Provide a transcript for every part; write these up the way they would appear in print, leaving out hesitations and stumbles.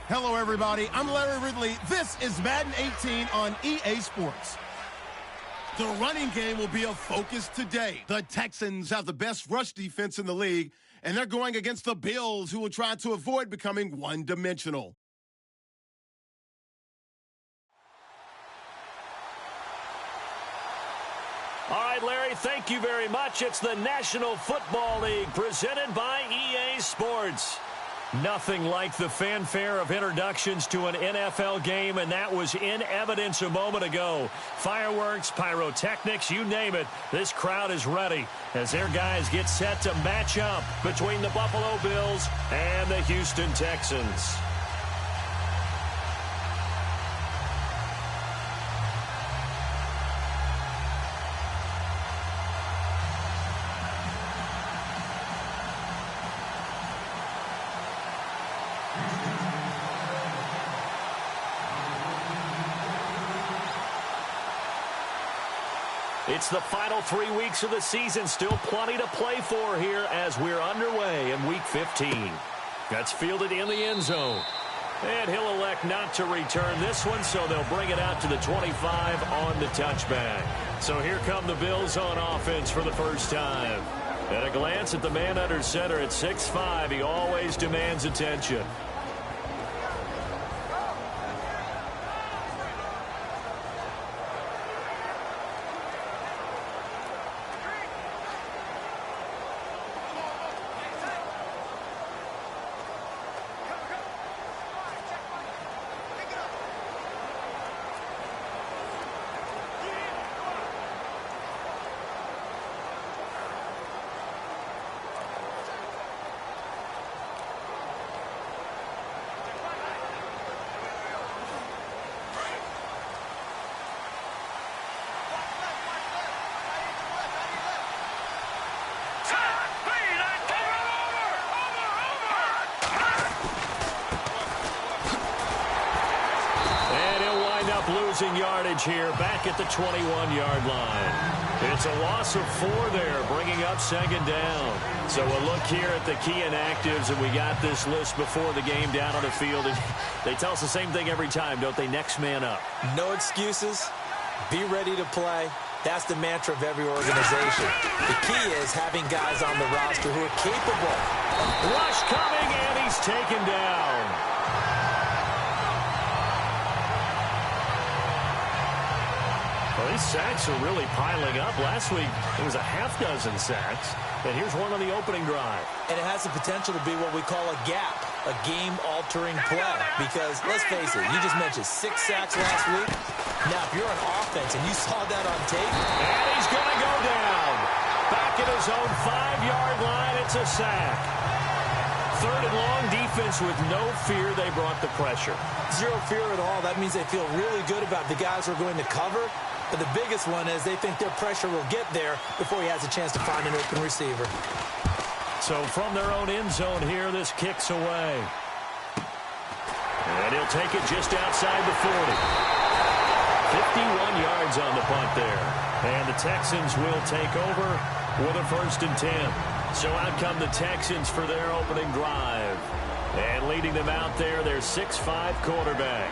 Hello, everybody. I'm Larry Ridley. This is Madden 18 on EA Sports. The running game will be a focus today. The Texans have the best rush defense in the league, and they're going against the Bills, who will try to avoid becoming one-dimensional. All right, Larry, thank you very much. It's the National Football League presented by EA Sports. Nothing like the fanfare of introductions to an NFL game, and that was in evidence a moment ago. Fireworks, pyrotechnics, you name it. This crowd is ready as their guys get set to match up between the Buffalo Bills and the Houston Texans. It's the final 3 weeks of the season. Still plenty to play for here as we're underway in Week 15. That's fielded in the end zone. And he'll elect not to return this one, so they'll bring it out to the 25 on the touchback. So here come the Bills on offense for the first time. At a glance at the man under center at 6'5", he always demands attention. Losing yardage here back at the 21-yard line. It's a loss of 4 there, bringing up second down. So a look here at the key inactives, and we got this list before the game down on the field. And they tell us the same thing every time, don't they? Next man up. No excuses. Be ready to play. That's the mantra of every organization. The key is having guys on the roster who are capable. Rush coming, and he's taken down. Well, these sacks are really piling up. Last week, it was a half-dozen sacks. And here's one on the opening drive. And it has the potential to be what we call a gap, a game-altering play. Because, let's face it, you just mentioned 6 sacks last week. Now, if you're on offense and you saw that on tape. And he's going to go down. Back at his own 5-yard line, it's a sack. Third and long, defense with no fear. They brought the pressure. Zero fear at all. That means they feel really good about the guys who are going to cover. But the biggest one is they think their pressure will get there before he has a chance to find an open receiver. So from their own end zone here, this kicks away. And he'll take it just outside the 40. 51 yards on the punt there. And the Texans will take over with a 1st and 10. So out come the Texans for their opening drive. And leading them out there, their 6'5" quarterback.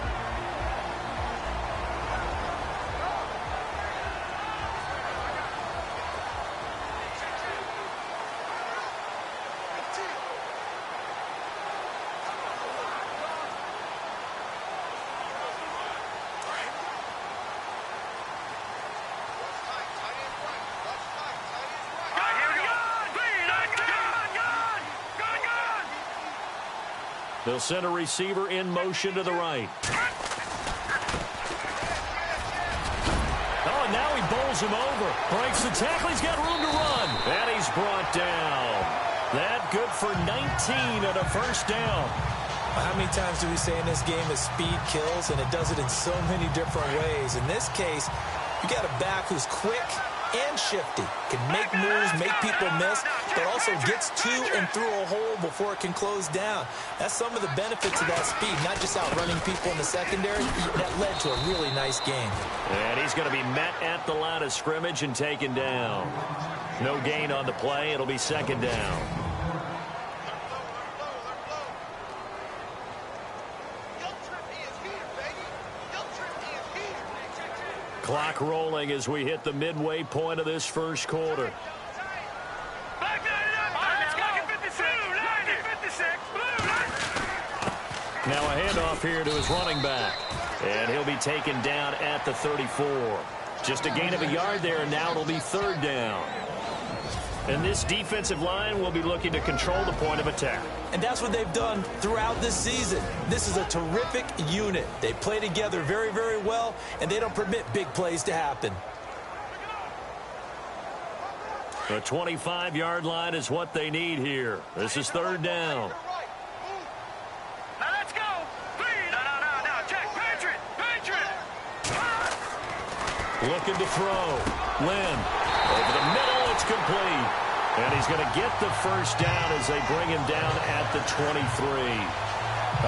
They'll send a receiver in motion to the right. Oh, and now he bowls him over. Breaks the tackle. He's got room to run. And he's brought down. That good for 19 and a 1st down. How many times do we say in this game that speed kills, and it does it in so many different ways? In this case, you got a back who's quick and shifty, can make moves, make people miss, but also gets to and through a hole before it can close down. That's some of the benefits of that speed, not just outrunning people in the secondary. That led to a really nice game. And he's going to be met at the line of scrimmage and taken down. No gain on the play. It'll be 2nd down. Clock rolling as we hit the midway point of this first quarter. Now a handoff here to his running back. And he'll be taken down at the 34. Just a gain of a yard there, and now it'll be third down. And this defensive line will be looking to control the point of attack. And that's what they've done throughout this season. This is a terrific unit. They play together very, very well, and they don't permit big plays to happen. The 25-yard line is what they need here. This is third down. Now let's go. Please. No. Check. Patriot. Looking to throw. Lynn. Over the middle. It's complete. And he's going to get the first down as they bring him down at the 23.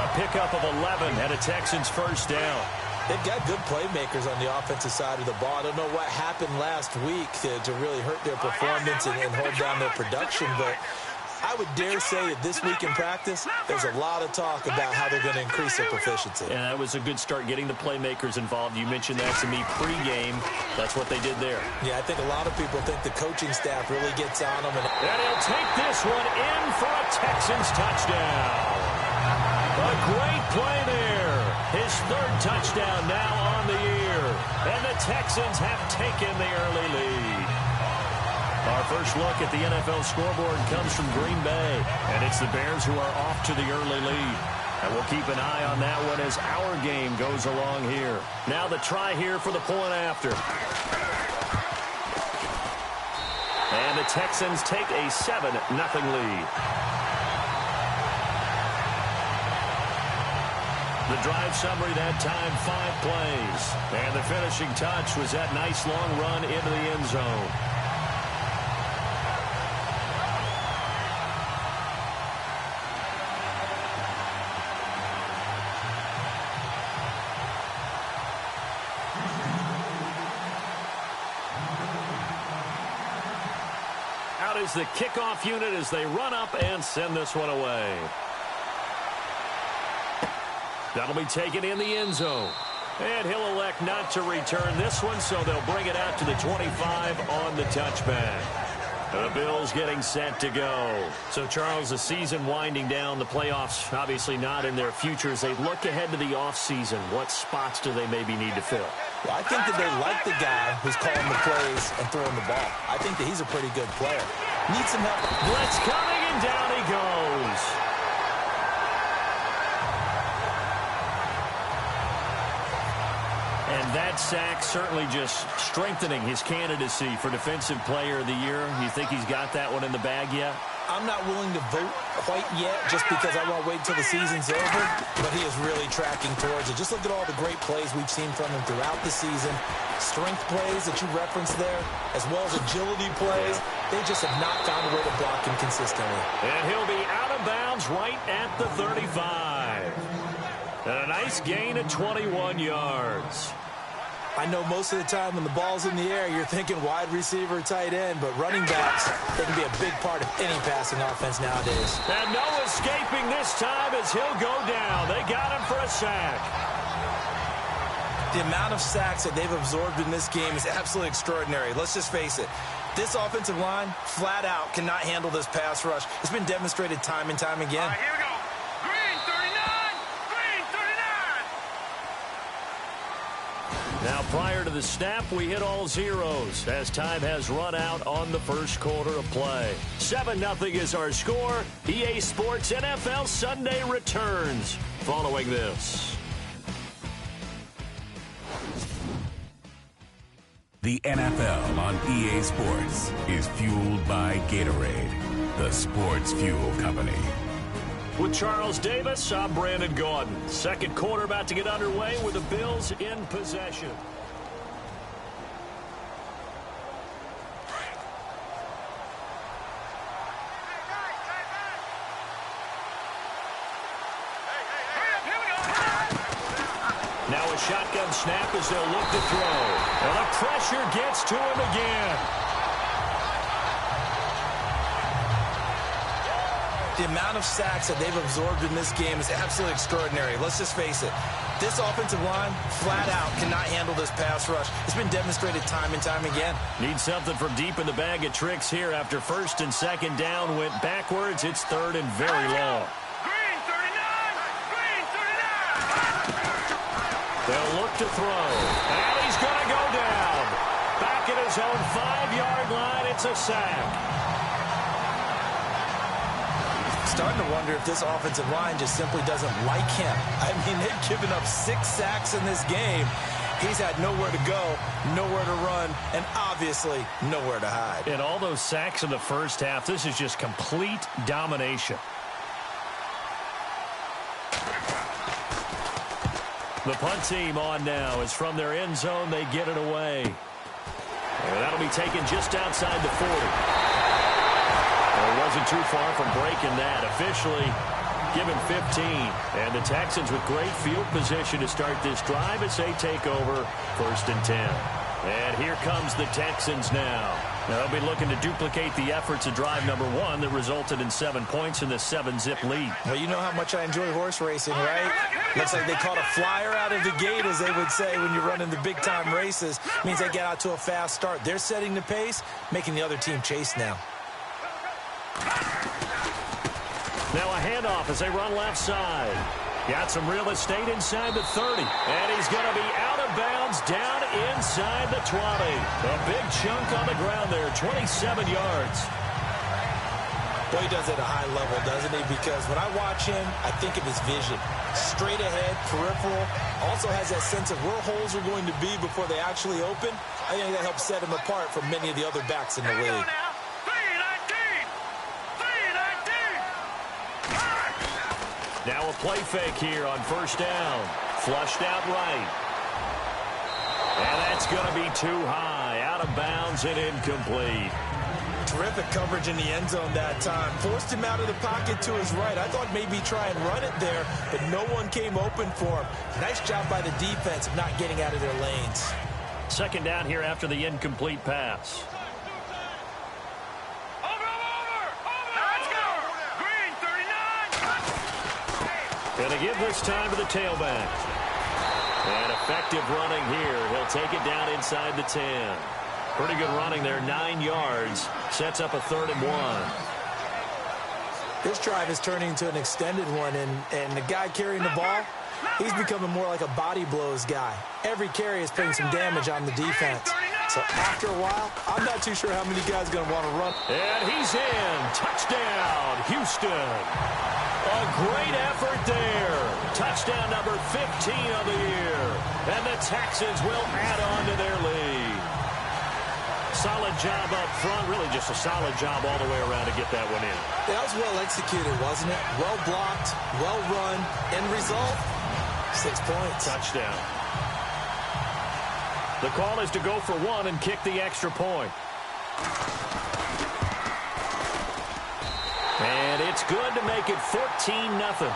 A pickup of 11 and a Texans first down. They've got good playmakers on the offensive side of the ball. I don't know what happened last week to really hurt their performance and hold down their production, but I would dare say that this week in practice, there's a lot of talk about how they're going to increase their proficiency. And that was a good start getting the playmakers involved. You mentioned that to me pregame. That's what they did there. Yeah, I think a lot of people think the coaching staff really gets on them. And he'll take this one in for a Texans touchdown. A great play there. His third touchdown now on the year. And the Texans have taken the early lead. Our first look at the NFL scoreboard comes from Green Bay. And it's the Bears who are off to the early lead. And we'll keep an eye on that one as our game goes along here. Now the try here for the point after. And the Texans take a 7-0 lead. The drive summary that time, 5 plays. And the finishing touch was that nice long run into the end zone. Out is the kickoff unit as they run up and send this one away. That'll be taken in the end zone. And he'll elect not to return this one, so they'll bring it out to the 25 on the touchback. The Bills getting set to go. So, Charles, the season winding down, the playoffs obviously not in their future. As they look ahead to the offseason, what spots do they maybe need to fill? Well, I think that they like the guy who's calling the plays and throwing the ball. I think that he's a pretty good player. Needs some help. Blitz coming, and down he goes. And that sack certainly just strengthening his candidacy for Defensive Player of the Year. You think he's got that one in the bag yet? I'm not willing to vote quite yet just because I won't wait until the season's over, but he is really tracking towards it. Just look at all the great plays we've seen from him throughout the season. Strength plays that you referenced there, as well as agility plays. They just have not found a way to block him consistently. And he'll be out of bounds right at the 35. And a nice gain of 21 yards. I know most of the time when the ball's in the air, you're thinking wide receiver, tight end, but running backs, they can be a big part of any passing offense nowadays. And no escaping this time as he'll go down. They got him for a sack. The amount of sacks that they've absorbed in this game is absolutely extraordinary. Let's just face it. This offensive line, flat out, cannot handle this pass rush. It's been demonstrated time and time again. All right, here we go. Green 39. Green 39. Now, prior to the snap, we hit all zeros as time has run out on the first quarter of play. 7-0 is our score. EA Sports NFL Sunday returns following this. The NFL on EA Sports is fueled by Gatorade, the sports fuel company. With Charles Davis, I'm Brandon Gaudin. Second quarter about to get underway with the Bills in possession. Now a shotgun snap as they'll look to throw. And the pressure gets to him again. The amount of sacks that they've absorbed in this game is absolutely extraordinary. Let's just face it. This offensive line, flat out, cannot handle this pass rush. It's been demonstrated time and time again. Need something from deep in the bag of tricks here after first and second down went backwards. It's third and very long. Green 39! Green 39! They'll look to throw. And he's going to go down. Back at his own 5-yard line. It's a sack. Starting to wonder if this offensive line just simply doesn't like him. I mean, they've given up 6 sacks in this game. He's had nowhere to go, nowhere to run, and obviously nowhere to hide. And all those sacks in the first half, this is just complete domination. The punt team on now is from their end zone. They get it away. And that'll be taken just outside the 40. Well, it wasn't too far from breaking that. Officially given 15. And the Texans with great field position to start this drive as they take over first and 10. And here comes the Texans now. They'll be looking to duplicate the efforts of drive number 1 that resulted in 7 points in the 7-zip lead. Well, you know how much I enjoy horse racing, right? Looks like they caught a flyer out of the gate, as they would say when you're running the big-time races. Means they get out to a fast start. They're setting the pace, making the other team chase now. Now a handoff as they run left side. Got some real estate inside the 30. And he's going to be out of bounds down inside the 20. A big chunk on the ground there, 27 yards. Boy, he does it at a high level, doesn't he? Because when I watch him, I think of his vision. Straight ahead, peripheral. Also has that sense of where holes are going to be before they actually open. I think that helps set him apart from many of the other backs in the league. Now a play fake here on first down. Flushed out right. And that's going to be too high. Out of bounds and incomplete. Terrific coverage in the end zone that time. Forced him out of the pocket to his right. I thought maybe try and run it there, but no one came open for him. Nice job by the defense of not getting out of their lanes. Second down here after the incomplete pass. Going to give this time to the tailback. And effective running here. He'll take it down inside the 10. Pretty good running there, 9 yards. Sets up a 3rd and 1. This drive is turning into an extended one, and the guy carrying the ball, he's becoming more like a body blows guy. Every carry is putting some damage on the defense. So after a while, I'm not too sure how many guys are going to want to run. And he's in. Touchdown, Houston. A great effort there. Touchdown number 15 of the year. And the Texans will add on to their lead. Solid job up front. Really just a solid job all the way around to get that one in. That was well executed, wasn't it? Well blocked, well run. End result, 6 points. Touchdown. The call is to go for 1 and kick the extra point. And it's good to make it 14-0.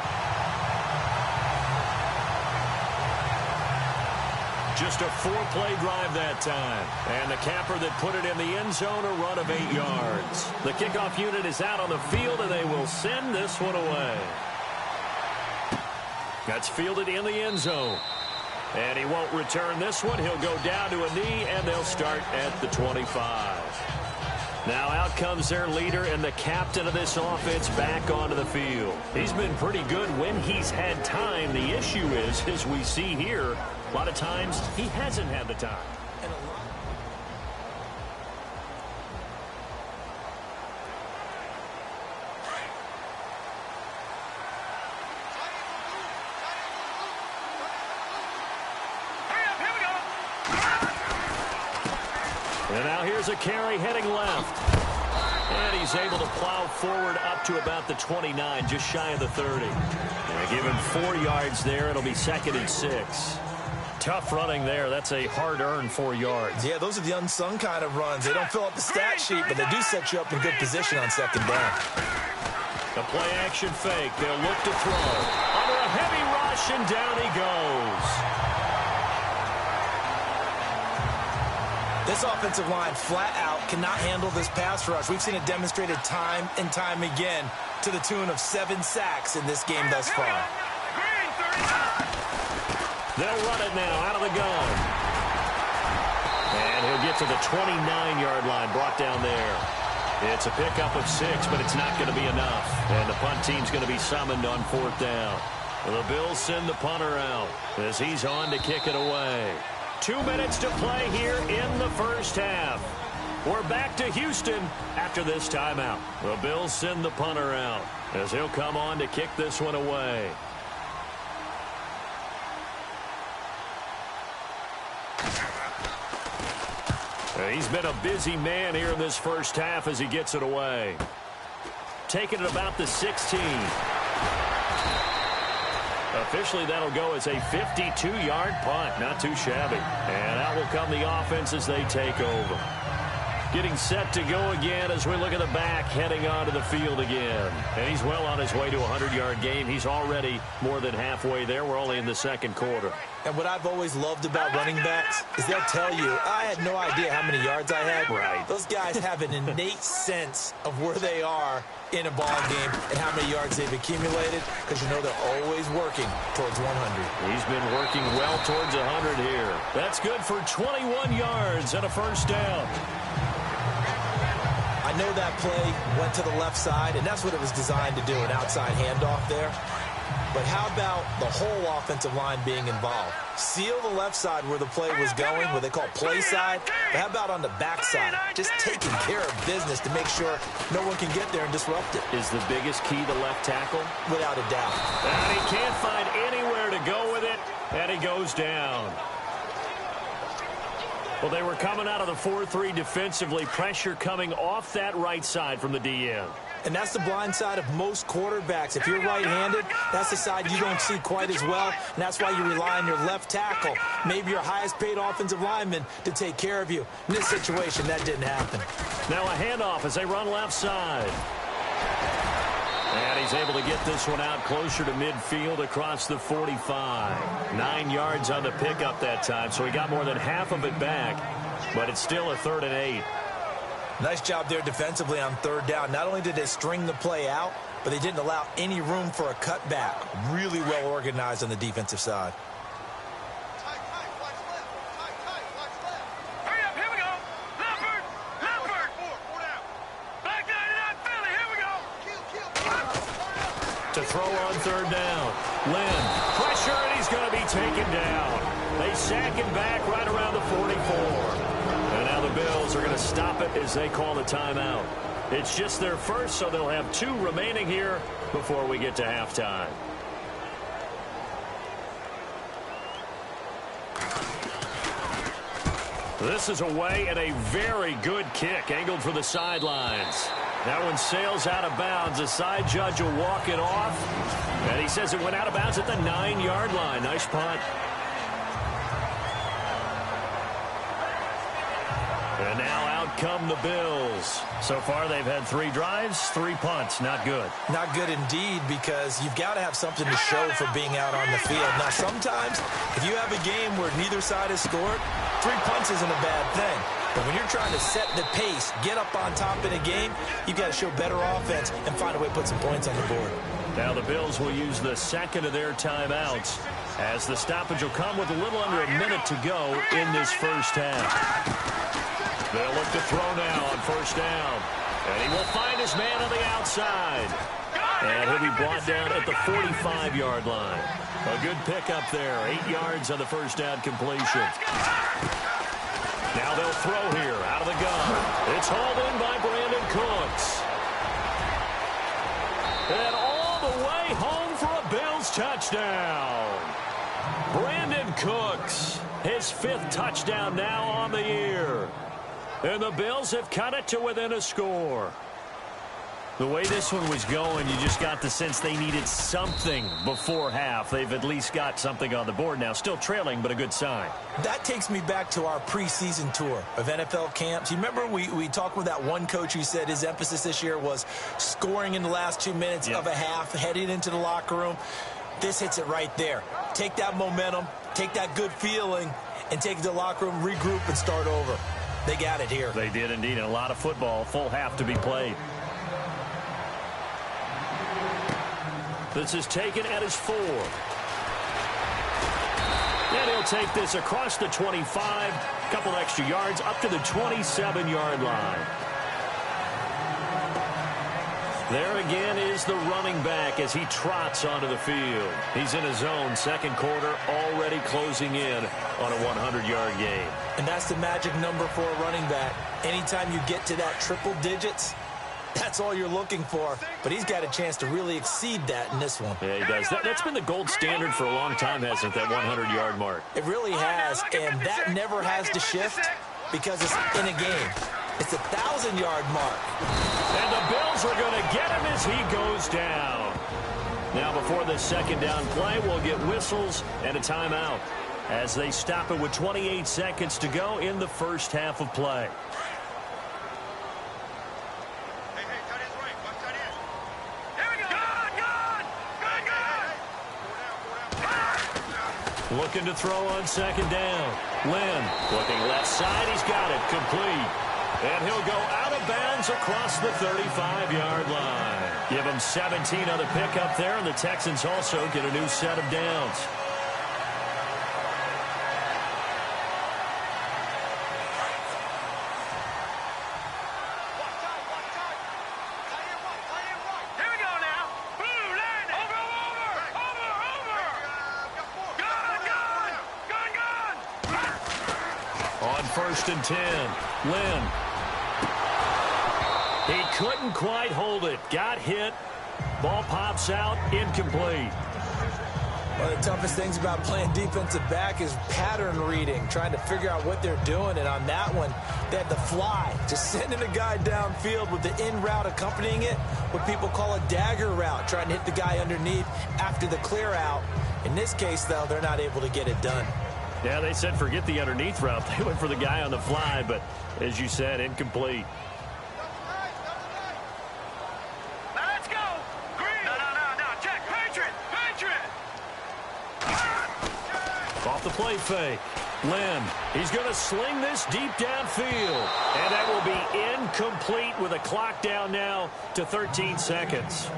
Just a 4-play drive that time. And the capper that put it in the end zone, a run of 8 yards. The kickoff unit is out on the field, and they will send this one away. That's fielded in the end zone. And he won't return this one. He'll go down to a knee, and they'll start at the 25. Now out comes their leader and the captain of this offense back onto the field. He's been pretty good when he's had time. The issue is, as we see here, a lot of times he hasn't had the time. And now here's a carry heading left. And he's able to plow forward up to about the 29, just shy of the 30. And give him 4 yards there. It'll be 2nd and 6. Tough running there. That's a hard-earned 4 yards. Yeah, those are the unsung kind of runs. They don't fill up the stat sheet, but they do set you up in good position on 2nd down. The play-action fake. They'll look to throw. Under a heavy rush, and down he goes. This offensive line flat out cannot handle this pass rush. We've seen it demonstrated time and time again to the tune of 7 sacks in this game thus far. They'll run it now out of the gun. And he'll get to the 29-yard line, brought down there. It's a pickup of 6, but it's not going to be enough. And the punt team's going to be summoned on 4th down. The Bills send the punter out as he's on to kick it away. 2 minutes to play here in the first half. We're back to Houston after this timeout. The Bills send the punter out as he'll come on to kick this one away. He's been a busy man here in this first half as he gets it away. Taking it about the 16. Officially, that'll go as a 52-yard punt. Not too shabby. And out will come the offense as they take over. Getting set to go again as we look at the back, heading onto the field again. And he's well on his way to a 100-yard game. He's already more than halfway there. We're only in the second quarter. And what I've always loved about running backs is they'll tell you, I had no idea how many yards I had. Right. Those guys have an innate sense of where they are in a ball game and how many yards they've accumulated, because you know they're always working towards 100. He's been working well towards 100 here. That's good for 21 yards and a first down. I know that play went to the left side, and that's what it was designed to do, an outside handoff there. But how about the whole offensive line being involved? Seal the left side where the play was going, what they call play side. But how about on the back side? Just taking care of business to make sure no one can get there and disrupt it. Is the biggest key the left tackle? Without a doubt. And he can't find anywhere to go with it, and he goes down. Well, they were coming out of the 4-3 defensively. Pressure coming off that right side from the DN. And that's the blind side of most quarterbacks. If you're right-handed, that's the side you don't see quite as well, and that's why you rely on your left tackle, maybe your highest-paid offensive lineman, to take care of you. In this situation, that didn't happen. Now a handoff as they run left side. And he's able to get this one out closer to midfield across the 45. 9 yards on the pickup that time, so he got more than half of it back, but it's still a 3rd and 8. Nice job there defensively on 3rd down. Not only did they string the play out, but they didn't allow any room for a cutback. Really well organized on the defensive side. Hurry up, here we go. Leopard, Leopard. Black 99 Philly, here we go. To throw on 3rd down. Lynn, pressure, and he's going to be taken down. They sack him back right around the 44. And now the Bills are going to stop it as they call the timeout. It's just their first, so they'll have 2 remaining here before we get to halftime. This is away and a very good kick, angled for the sidelines. That one sails out of bounds. The side judge will walk it off. And he says it went out of bounds at the 9-yard line. Nice punt. And now out come the Bills. So far they've had 3 drives, 3 punts. Not good. Not good indeed, because you've got to have something to show for being out on the field. Now sometimes if you have a game where neither side has scored, 3 punts isn't a bad thing. But when you're trying to set the pace, get up on top in a game, you've got to show better offense and find a way to put some points on the board. Now the Bills will use the second of their timeouts as the stoppage will come with a little under a minute to go in this first half. They'll look to throw now on 1st down. And he will find his man on the outside. And he'll be brought down at the 45-yard line. A good pickup there. 8 yards on the 1st down completion. Now they'll throw here out of the gun. It's hauled in by Brandon Cooks. And all the way home for a Bills touchdown. Brandon Cooks, his 5th touchdown now on the year. And the Bills have cut it to within a score. The way this one was going, you just got the sense they needed something before half. They've at least got something on the board now. Still trailing, but a good sign. That takes me back to our preseason tour of NFL camps. You remember we talked with that one coach who said his emphasis this year was scoring in the last 2 minutes of a half, heading into the locker room. This hits it right there. Take that momentum, take that good feeling, and take it to the locker room, regroup, and start over. They got it here. They did indeed. And a lot of football. Full half to be played. This is taken at his 4. And he'll take this across the 25. Couple extra yards up to the 27-yard line. There again is the running back as he trots onto the field. He's in his own second quarter, already closing in on a 100-yard game. And that's the magic number for a running back. Anytime you get to that triple digits, that's all you're looking for. But he's got a chance to really exceed that in this one. Yeah, he does. That's been the gold standard for a long time, hasn't it, that 100-yard mark? It really has, and that never has to shift because it's in a game. It's a 1,000-yard mark. And the Bills are going to get him as he goes down. Now, before the second down play, we'll get whistles and a timeout as they stop it with 28 seconds to go in the first half of play. Looking to throw on second down. Lynn looking left side. He's got it complete. And he'll go out of bounds across the 35-yard line. Give him 17 on the pickup there, and the Texans also get a new set of downs. First and 10. Lynn. He couldn't quite hold it. Got hit. Ball pops out. Incomplete. One of the toughest things about playing defensive back is pattern reading, trying to figure out what they're doing. And on that one, they had the fly, just sending a guy downfield with the in route accompanying it, what people call a dagger route, trying to hit the guy underneath after the clear out. In this case, though, they're not able to get it done. Yeah, they said forget the underneath route. They went for the guy on the fly, but as you said, incomplete. Now let's go. Green. No. Check. Patriot. Off the play fake. Lynn, he's going to sling this deep downfield. And that will be incomplete with a clock down now to 13 seconds.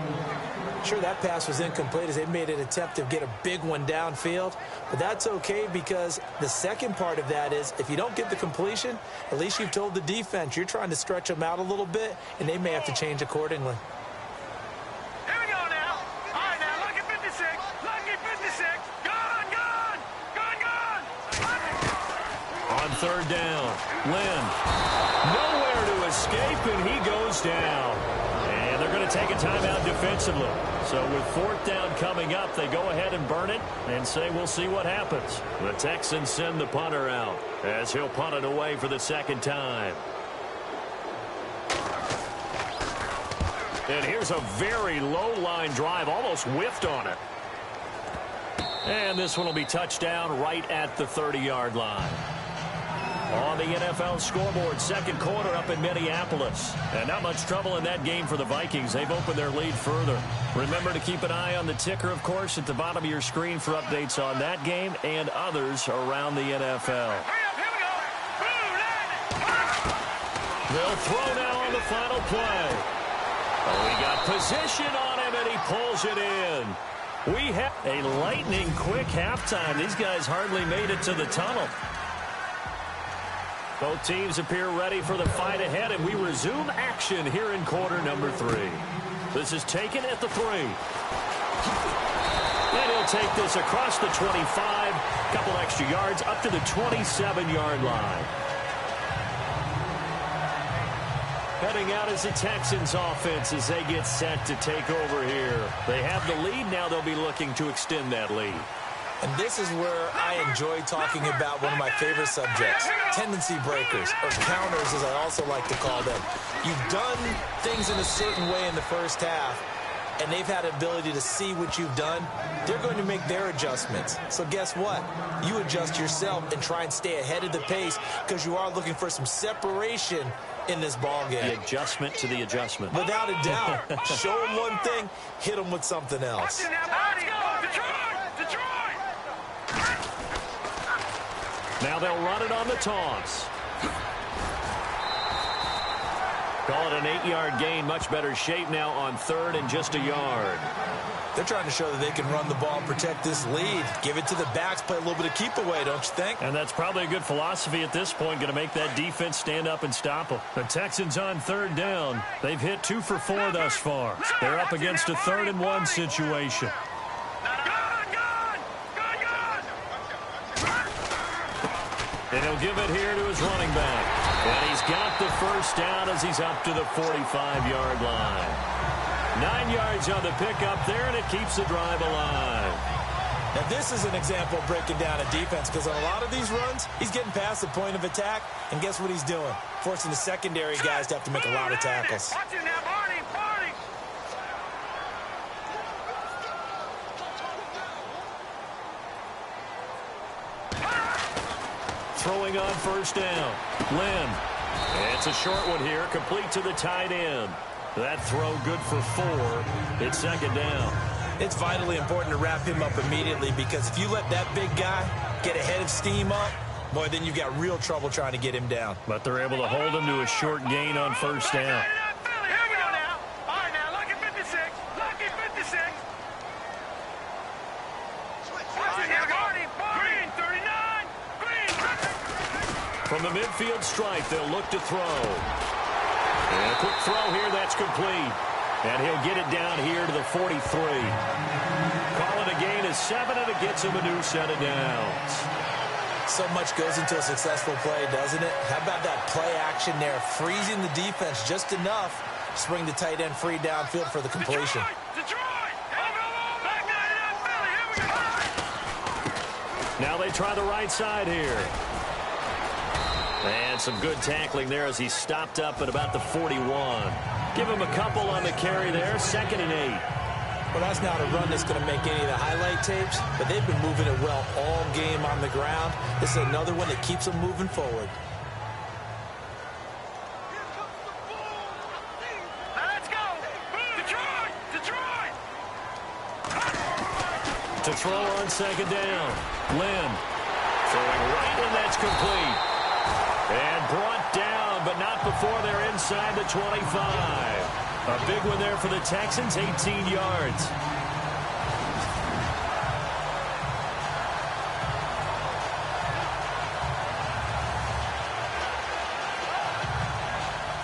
Sure, that pass was incomplete as they made an attempt to get a big one downfield. But that's okay because the second part of that is if you don't get the completion, at least you've told the defense you're trying to stretch them out a little bit, and they may have to change accordingly. Here we go now. All right, now, lucky 56. Lucky 56. Gone. On third down, Lynn. Nowhere to escape, and he goes down. And they're going to take a timeout defensively. So with fourth down coming up, they go ahead and burn it and say we'll see what happens. The Texans send the punter out as he'll punt it away for the second time. And here's a very low line drive, almost whiffed on it. And this one will be touchdown right at the 30-yard line. On the NFL scoreboard, second quarter up in Minneapolis. And not much trouble in that game for the Vikings. They've opened their lead further. Remember to keep an eye on the ticker, of course, at the bottom of your screen for updates on that game and others around the NFL. They'll throw now on the final play. Oh, he got position on him, and he pulls it in. We have a lightning-quick halftime. These guys hardly made it to the tunnel. Both teams appear ready for the fight ahead, and we resume action here in quarter number 3. This is taken at the 3. And he'll take this across the 25, couple extra yards up to the 27-yard line. Heading out is the Texans offense as they get set to take over here. They have the lead. Now they'll be looking to extend that lead. And this is where I enjoy talking about one of my favorite subjects, tendency breakers, or counters as I also like to call them. You've done things in a certain way in the first half, and they've had the ability to see what you've done. They're going to make their adjustments. So guess what? You adjust yourself and try and stay ahead of the pace because you are looking for some separation in this ball game. The adjustment to the adjustment. Without a doubt. Show them one thing, hit them with something else. Now they'll run it on the toss. Call it an 8-yard gain. Much better shape now on 3rd and just a yard. They're trying to show that they can run the ball and protect this lead. Give it to the backs, play a little bit of keep away, don't you think? And that's probably a good philosophy at this point, going to make that defense stand up and stop them. The Texans on 3rd down. They've hit 2 for 4 thus far. They're up against a 3rd and 1 situation. And he'll give it here to his running back. And he's got the first down as he's up to the 45-yard line. 9 yards on the pickup there, and it keeps the drive alive. Now, this is an example of breaking down a defense, because on a lot of these runs, he's getting past the point of attack, and guess what he's doing? Forcing the secondary guys to have to make a lot of tackles. Watch it now, Barney, Barney. Throwing on first down. Lynn. It's a short one here, complete to the tight end. That throw good for 4. It's 2nd down. It's vitally important to wrap him up immediately, because if you let that big guy get a head of steam up, boy, then you've got real trouble trying to get him down. But they're able to hold him to a short gain on first down. Here we go now. All right, now, lucky 56. Lucky 56. Watch it now, Barney, Barney. Green, 39. Green. From the midfield stripe, they'll look to throw. And a quick throw here, that's complete. And he'll get it down here to the 43. Call it a gain of 7, and it gets him a new set of downs. So much goes into a successful play, doesn't it? How about that play action there, freezing the defense just enough to bring the tight end free downfield for the completion. Detroit. Back 99 Philly. Here we go. Now they try the right side here. And some good tackling there as he stopped up at about the 41. Give him a couple on the carry there, 2nd and 8. Well, that's not a run that's going to make any of the highlight tapes, but they've been moving it well all game on the ground. This is another one that keeps them moving forward. Now let's go. Detroit. Detroit. To throw on 2nd down. Lynn throwing right, and that's complete. And brought down, but not before they're inside the 25. A big one there for the Texans, 18 yards.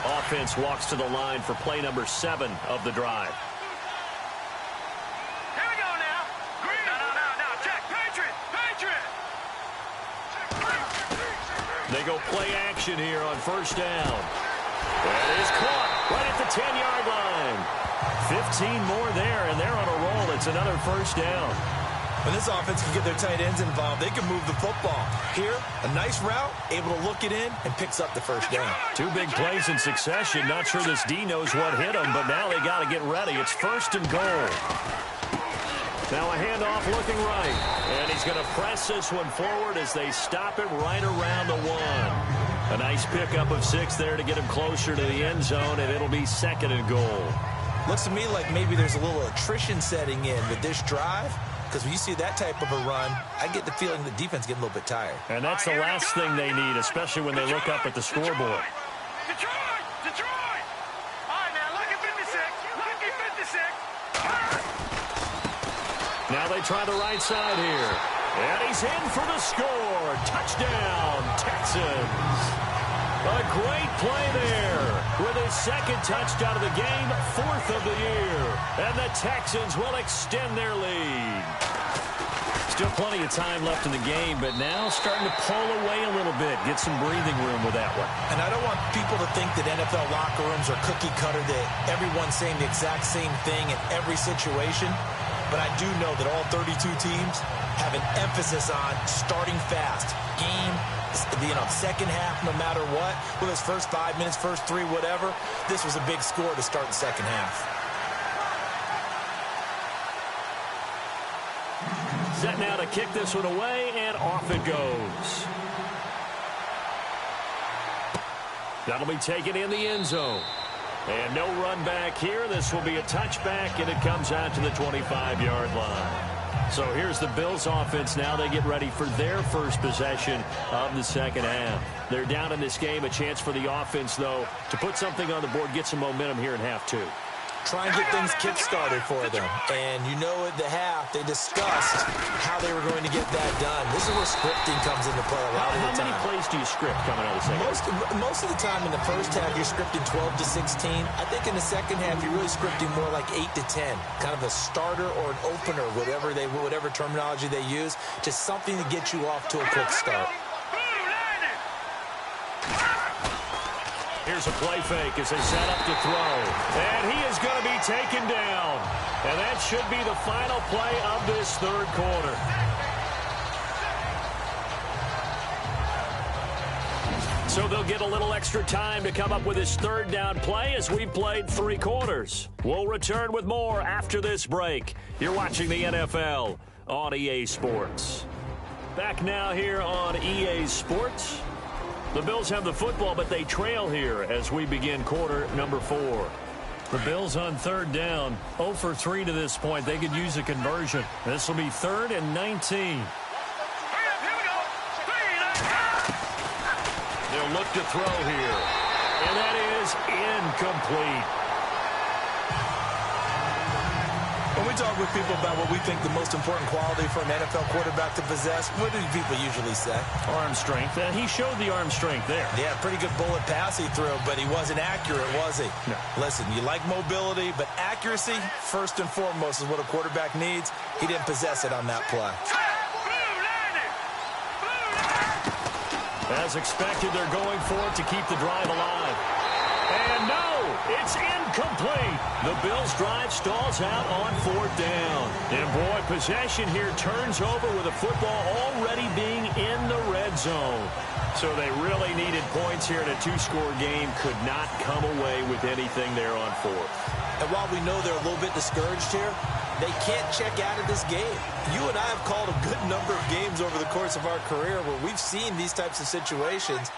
Offense walks to the line for play number 7 of the drive. Here we go now. Green. No. Check. Patriot. Patriot. They go play action here on first down. That is caught right at the 10-yard line. 15 more there, and they're on a roll. It's another first down. When this offense can get their tight ends involved, they can move the football. Here, a nice route, able to look it in, and picks up the first down. 2 big plays in succession. Not sure this D knows what hit him, but now they got to get ready. It's 1st and goal. Now a handoff looking right. And he's going to press this one forward as they stop it right around the 1. A nice pickup of 6 there to get him closer to the end zone, and it'll be 2nd and goal. Looks to me like maybe there's a little attrition setting in with this drive, because when you see that type of a run, I get the feeling the defense getting a little bit tired. And that's the last thing they need, especially when they look up at the scoreboard. Detroit! Detroit! All right, now, lucky 56. Lucky 56. Now they try the right side here. And he's in for the score. Touchdown, Texans. A great play there with his 2nd touchdown of the game, 4th of the year. And the Texans will extend their lead. Still plenty of time left in the game, but now starting to pull away a little bit, get some breathing room with that one. And I don't want people to think that NFL locker rooms are cookie cutter, that everyone's saying the exact same thing in every situation. But I do know that all 32 teams have an emphasis on starting fast. Game, second half, no matter what. Whether it's first 5 minutes, first 3, whatever. This was a big score to start the second half. Set now to kick this one away, and off it goes. That'll be taken in the end zone. And no run back here. This will be a touchback, and it comes out to the 25-yard line. So here's the Bills offense now. They get ready for their first possession of the second half. They're down in this game. A chance for the offense, though, to put something on the board, get some momentum here in half two. Try and get things kick-started for them. And you know at the half, they discussed how they were going to get that done. This is where scripting comes into play a lot of the time. How many plays do you script coming out of the second half? Most of the time in the first half, you're scripting 12 to 16. I think in the second half, you're really scripting more like 8 to 10. Kind of a starter or an opener, whatever terminology they use. Just something to get you off to a quick start. Here's a play fake as they set up to throw. And he is going to be taken down. And that should be the final play of this third quarter. So they'll get a little extra time to come up with his third down play as we've played 3 quarters. We'll return with more after this break. You're watching the NFL on EA Sports. Back now here on EA Sports. The Bills have the football, but they trail here as we begin quarter number 4. The Bills on third down, 0 for 3 to this point. They could use a conversion. This will be 3rd and 19. They'll look to throw here, and that is incomplete. When we talk with people about what we think the most important quality for an NFL quarterback to possess, what do people usually say? Arm strength, and he showed the arm strength there. Yeah, pretty good bullet pass he threw, but he wasn't accurate, was he? No. Listen, you like mobility, but accuracy, first and foremost, is what a quarterback needs. He didn't possess it on that play. As expected, they're going for it to keep the drive alive. And no, it's incomplete. The Bills' drive stalls out on 4th down. And boy, possession here turns over with the football already being in the red zone. So they really needed points here in a 2-score game. Could not come away with anything there on 4th. And while we know they're a little bit discouraged here, they can't check out of this game. You and I have called a good number of games over the course of our career where we've seen these types of situations.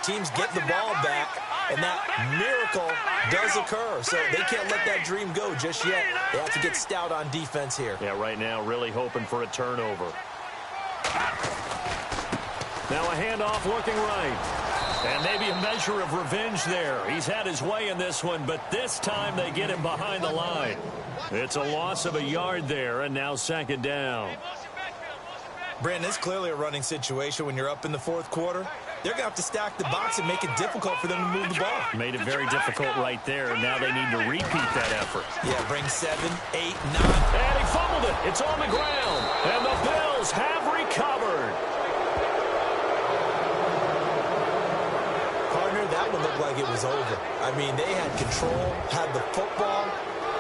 Teams get the ball back, and that miracle does occur. So they can't let that dream go just yet. They have to get stout on defense here. Yeah, right now really hoping for a turnover. Now a handoff looking right. And maybe a measure of revenge there. He's had his way in this one, but this time they get him behind the line. It's a loss of a yard there, and now 2nd down. Brandon, it's clearly a running situation when you're up in the 4th quarter. They're going to have to stack the box and make it difficult for them to move the ball. Made it very difficult right there. Now they need to repeat that effort. Yeah, bring 7, 8, 9. And he fumbled it. It's on the ground. And the Bills have recovered. Partner, that one looked like it was over. I mean, they had control, had the football,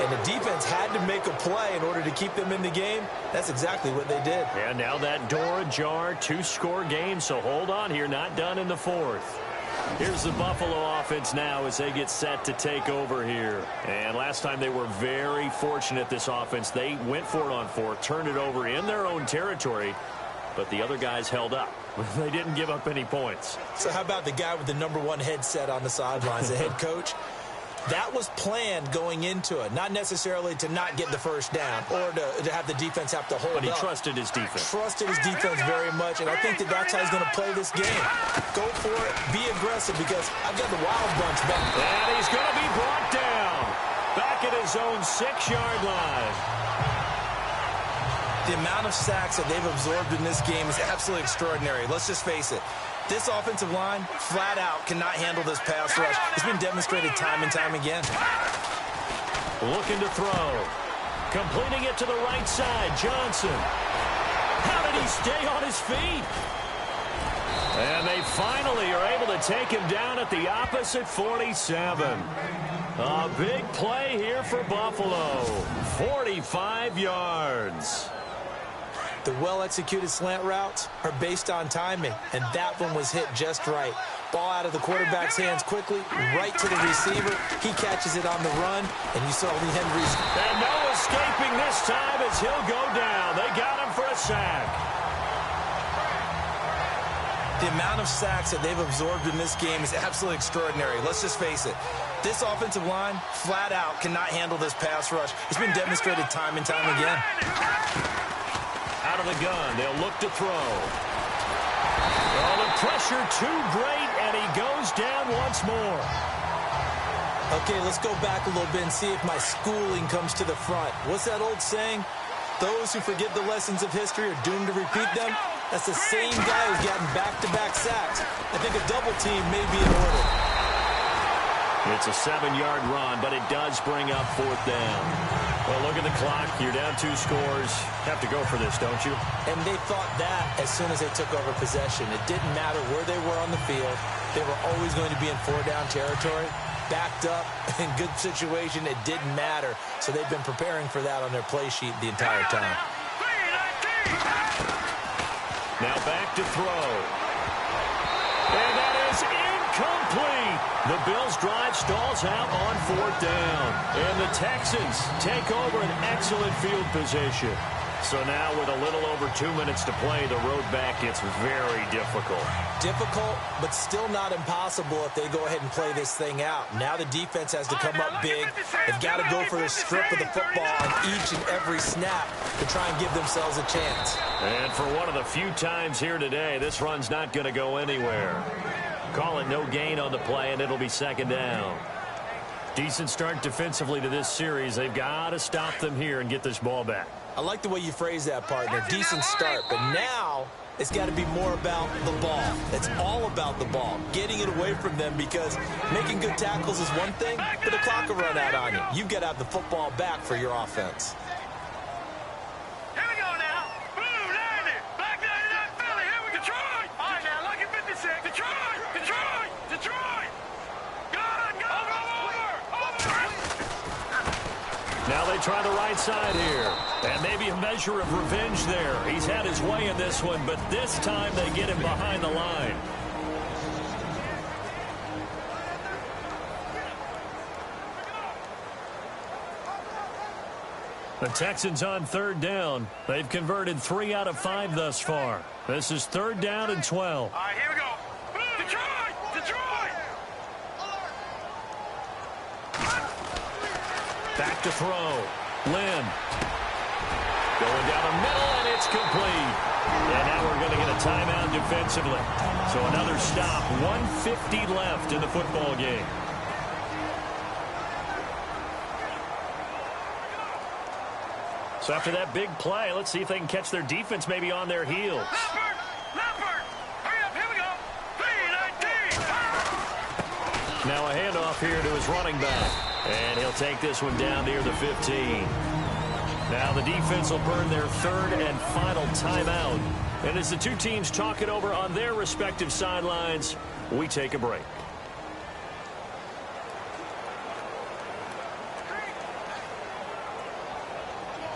and the defense had to make a play in order to keep them in the game. That's exactly what they did. And now that door ajar, 2-score game, so hold on here, not done in the 4th. Here's the Buffalo offense now as they get set to take over here. And last time they were very fortunate, this offense. They went for it on 4th, turned it over in their own territory, but the other guys held up. They didn't give up any points. So how about the guy with the #1 headset on the sidelines, the head coach? That was planned going into it, not necessarily to not get the first down or to have the defense have to hold up. But he trusted his defense. Trusted his defense very much, and I think that's how he's going to play this game. Go for it, be aggressive, because I've got the wild bunch back. And he's going to be brought down back at his own 6-yard line. The amount of sacks that they've absorbed in this game is absolutely extraordinary. Let's just face it. This offensive line, flat out, cannot handle this pass rush. It's been demonstrated time and time again. Looking to throw. Completing it to the right side. Johnson. How did he stay on his feet? And they finally are able to take him down at the opposite 47. A big play here for Buffalo. 45 yards. The well-executed slant routes are based on timing, and that one was hit just right. Ball out of the quarterback's hands quickly, right to the receiver. He catches it on the run, and you saw Lee Henry's. And no escaping this time as he'll go down. They got him for a sack. The amount of sacks that they've absorbed in this game is absolutely extraordinary. Let's just face it. This offensive line, flat out, cannot handle this pass rush. It's been demonstrated time and time again. Out of the gun, they'll look to throw. Oh, the pressure too great, and he goes down once more. Okay, let's go back a little bit and see if my schooling comes to the front. What's that old saying? Those who forget the lessons of history are doomed to repeat them. That's the same guy who's gotten back-to-back sacks. I think a double team may be in order. It's a 7-yard run, but it does bring up 4th down. Well, look at the clock. You're down 2 scores. Have to go for this, don't you? And they thought that as soon as they took over possession. It didn't matter where they were on the field. They were always going to be in 4-down territory. Backed up, in good situation, it didn't matter. So they've been preparing for that on their play sheet the entire time. Now back to throw. And that is incomplete. The Bills' drive stalls out on 4th down. And the Texans take over an excellent field position. So now with a little over 2 minutes to play, the road back gets very difficult. Difficult, but still not impossible if they go ahead and play this thing out. Now the defense has to come up big. They've got to go for the strip of the football on each and every snap to try and give themselves a chance. And for one of the few times here today, this run's not going to go anywhere. Call it no gain on the play, and it'll be 2nd down. Decent start defensively to this series. They've got to stop them here and get this ball back. I like the way you phrase that, partner. Decent start, but now it's got to be more about the ball. It's all about the ball, getting it away from them, because making good tackles is one thing, but the clock will run out on you. You've got to have the football back for your offense. Here we go now. Blue 90. Black 99 Philly. Here we go. Detroit. All right, now, lucky 56. Detroit. Detroit. Detroit. Gun. Over. Now they try the right side here. And maybe a measure of revenge there. He's had his way in this one, but this time they get him behind the line. The Texans on 3rd down. They've converted 3 out of 5 thus far. This is 3rd down and 12. All right, here we go. Detroit. Detroit. Back to throw. Lynn. Going down the middle, and it's complete. And now we're going to get a timeout defensively. So another stop. 1:50 left in the football game. So after that big play, let's see if they can catch their defense maybe on their heels. Leopard. Hurry up. Here we go. 3-19. Now a handoff here to his running back. And he'll take this one down near the 15. Now the defense will burn their 3rd and final timeout. And as the two teams talk it over on their respective sidelines, we take a break.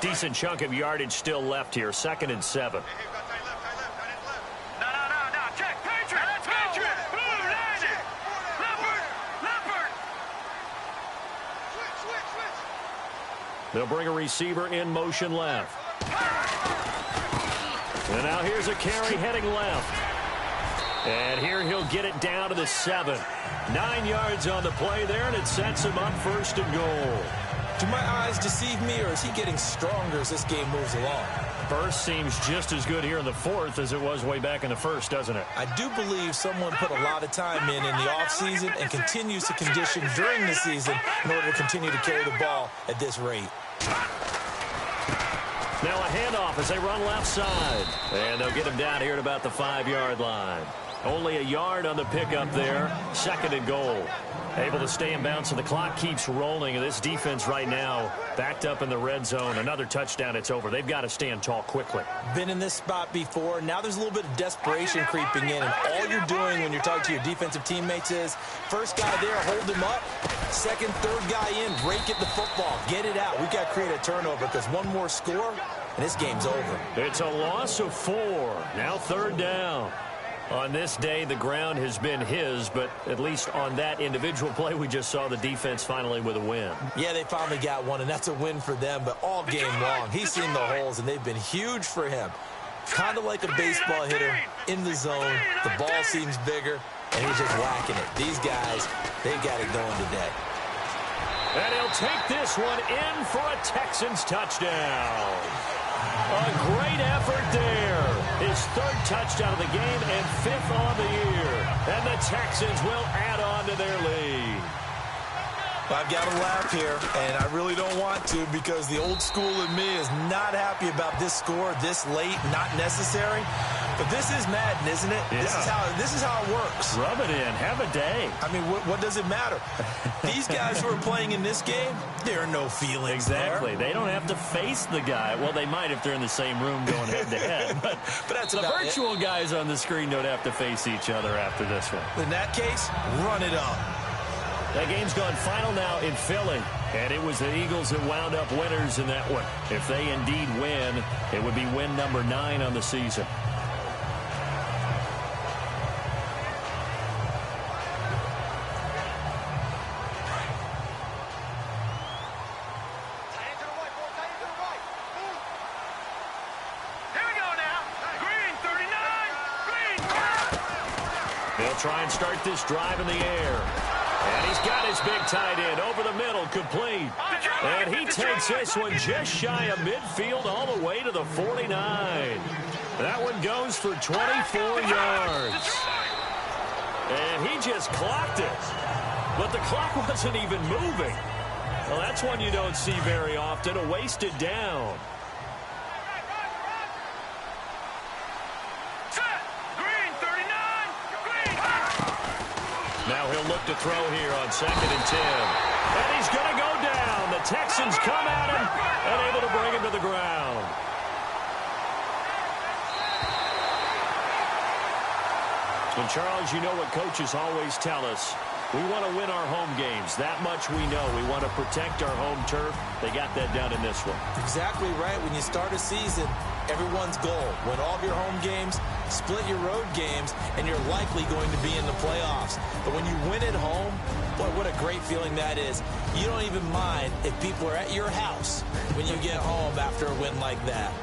Decent chunk of yardage still left here. 2nd and 7. No. Check. Patriot. Patriot. Blue 90. Leopard. Switch. They'll bring a receiver in motion left. And now here's a carry heading left. And here he'll get it down to the 7. 9 yards on the play there, and it sets him up 1st and goal. Do my eyes deceive me, or is he getting stronger as this game moves along? Burst seems just as good here in the 4th as it was way back in the 1st, doesn't it? I do believe someone put a lot of time in the offseason and continues to condition during the season in order to continue to carry the ball at this rate. Now a handoff as they run left side. And they'll get him down here at about the 5-yard line. Only a yard on the pickup there. 2nd and goal. Able to stay in bounds, so the clock keeps rolling. And this defense right now backed up in the red zone. Another touchdown, it's over. They've got to stand tall quickly. Been in this spot before. Now there's a little bit of desperation creeping in. And all you're doing when you're talking to your defensive teammates is, first guy there, hold him up. 2nd, 3rd guy in, rake at the football. Get it out. We've got to create a turnover, because one more score, and this game's over. It's a loss of 4. Now 3rd down. On this day, the ground has been his, but at least on that individual play, we just saw the defense finally with a win. Yeah, they finally got one, and that's a win for them, but all game long, he's seen the holes, and they've been huge for him. Kind of like a baseball hitter in the zone. The ball seems bigger, and he's just whacking it. These guys, they've got it going today. And he'll take this one in for a Texans touchdown. A great effort there. His third touchdown of the game and fifth on the year. And the Texans will add on to their lead. I've got to laugh here, and I really don't want to because the old school in me is not happy about this score this late, not necessary. But this is Madden, isn't it? Yeah. This is how it works. Rub it in. Have a day. I mean, what does it matter? These guys who are playing in this game, there are no feelings Exactly. there. They don't have to face the guy. Well, they might if they're in the same room going head-to-head. But that's the about virtual guys on the screen don't have to face each other after this one. In that case, run it up. That game's gone final now in Philly, and it was the Eagles that wound up winners in that one. If they indeed win, it would be win number 9 on the season. Here we go now. Green 39. Green. They'll try and start this drive in the air. And he's got his big tight end over the middle, complete. And he takes this one just shy of midfield all the way to the 49. That one goes for 24 yards. And he just clocked it. But the clock wasn't even moving. Well, that's one you don't see very often, a wasted down. Now he'll look to throw here on 2nd and 10. And he's going to go down. The Texans come at him and able to bring him to the ground. And Charles, you know what coaches always tell us. We want to win our home games. That much we know. We want to protect our home turf. They got that done in this one. Exactly right. When you start a season, everyone's goal, win all of your home games, split your road games, and you're likely going to be in the playoffs. But when you win at home, boy, what a great feeling that is. You don't even mind if people are at your house when you get home after a win like that.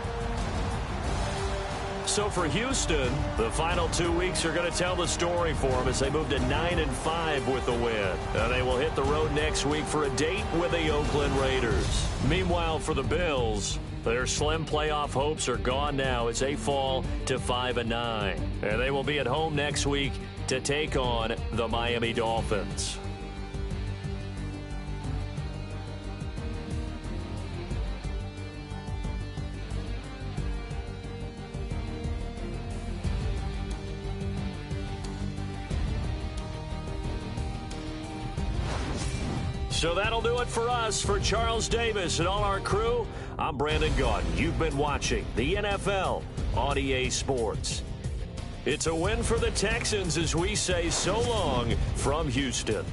So for Houston, the final 2 weeks are going to tell the story for them as they move to 9-5 with the win. And they will hit the road next week for a date with the Oakland Raiders. Meanwhile, for the Bills, their slim playoff hopes are gone now as they fall to 5-9. And they will be at home next week to take on the Miami Dolphins. So that'll do it for us. For Charles Davis and all our crew, I'm Brandon Gaudin. You've been watching the NFL on EA Sports. It's a win for the Texans as we say so long from Houston.